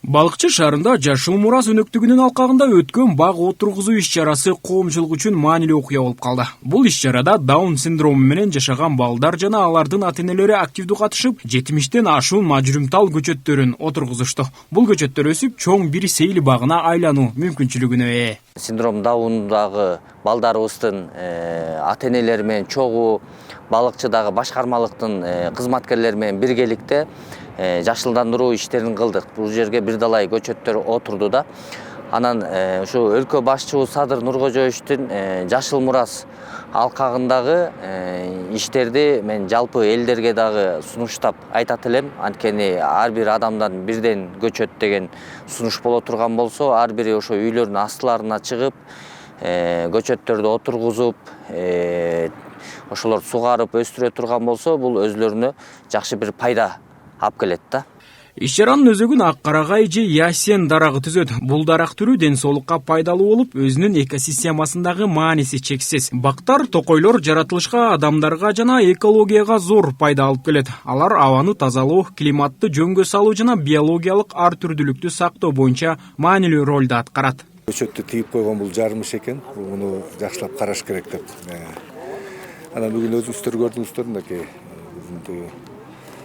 Балыкчы шаарында Жашыл Мурас өнөктүгүнүн алкагында өткөн бак отургузуу иш-чарасы коомчулук үчүн маанилүү окуя болуп калды. Бул иш-чарада Даун синдрому менен жашаган балдар жана алардын ата-энелери активдүү катышып, 70тен ашуун мажрумтал көчөттөрүн отургузушту. Бул көчөттөр өсүп, чоң бир сейил багына айлануу мүмкүнчүлүгүнө ээ. Синдром Даундагы балдарыбыздын ата-энелери менен чогуу балыкчыдагы башкармалыктын кызматкерлери менен биргеликте жашылдандыруу иштерин кылдык. Бул жерге бир далай көчөттөр отурду да. Анан ушу өлкө башчыбыз Садыр Нуркожоевичтин Жашыл Мурас алкагындагы иштерди мен жалпы элдерге дагы сунуштап айтат элем. Анткени ар бир адамдан бирден көчөт деген сунуш боло турган болсо, ар бири ошо үйлөрдүн астыларына чыгып, көчөттөрдү отургузуп, ошолорду сугарып өстүрө турган болсо, бул өзлөрүнө жакшы бир пайда алып келет да. Иш-чаранын өзөгүн ак карагай же ясен дарагы түзөт. Бул дарак түрү ден соолукка пайдалуу болуп, өзүнүн экосистемасындагы мааниси чексиз. Бактар, токойлор жаратылышка, адамдарга жана экологияга зор пайда алып келет. Алар абаны тазалоо, климатты жөнгө салуу жана биологиялык ар түрдүүлүктү сактоо боюнча маанилүү ролду аткарат. Көчөттү тийип койгон бул жарымыш экен. Муну жакшылап караш керек деп. Анан бүгүн өзүңүздөр көрдүңүздөр мынакей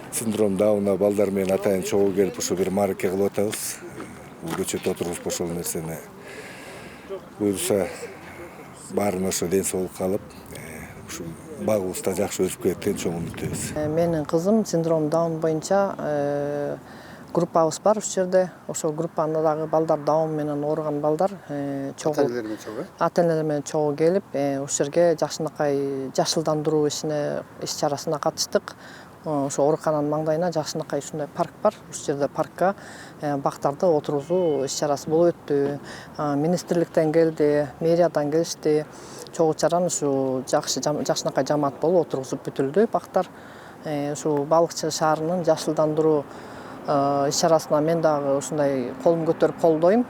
синдром Дауна балдар менен атайын чогуу келип ушу бир маараке кылып атабыз. Бул көчөт отургузуп ошол нерсени буюрса баарын ошо ден соолукка алып, ушу багыбыз да жакшы өсүп кетет деген чоң үмүттөбүз. Менин кызым синдром Даун боюнча группабыз бар ушул жерде. Ошол группаны дагы балдар Даун менен ооруган балдар ата-энелер менен чогуу келип, ушул жерге жакшынакай жашылдандыруу иш-чарасына катыштык. Ошо оорукананын маңдайына жакшынакай ушундай парк бар. Ушул жерде паркка бактарды отургузуу иш-чарасы болуп өттү. Министрликтен келди, мэриядан келишти. Чогуу чараны ушу жакшынакай жамаат болуп отургузуп бүтүлдү бактар. Ушу Балыкчы шаарынын жашылдандыруу иш-чарасына мен дагы ушундай колум көтөрүп колдойм.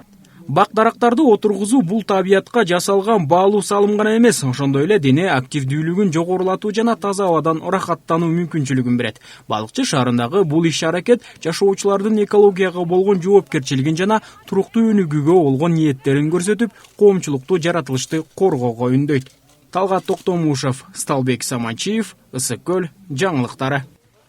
Бак дарактарды отургузуу бул табиятка жасалган баалуу салым гана эмес, ошондой эле дене активдүүлүгүн жогорулатуу жана таза абадан ырахаттануу мүмкүнчүлүгүн берет. Балыкчы шаарындагы бул иш-аракет жашоочулардын экологияга болгон жоопкерчилигин жана туруктуу өнүгүүгө болгон ниеттерин көрсөтүп, коомчулукту жаратылышты коргоого үндөйт. Талгат Токтомушев, Сталбек Саманчиев, Ысык көл жаңылыктары.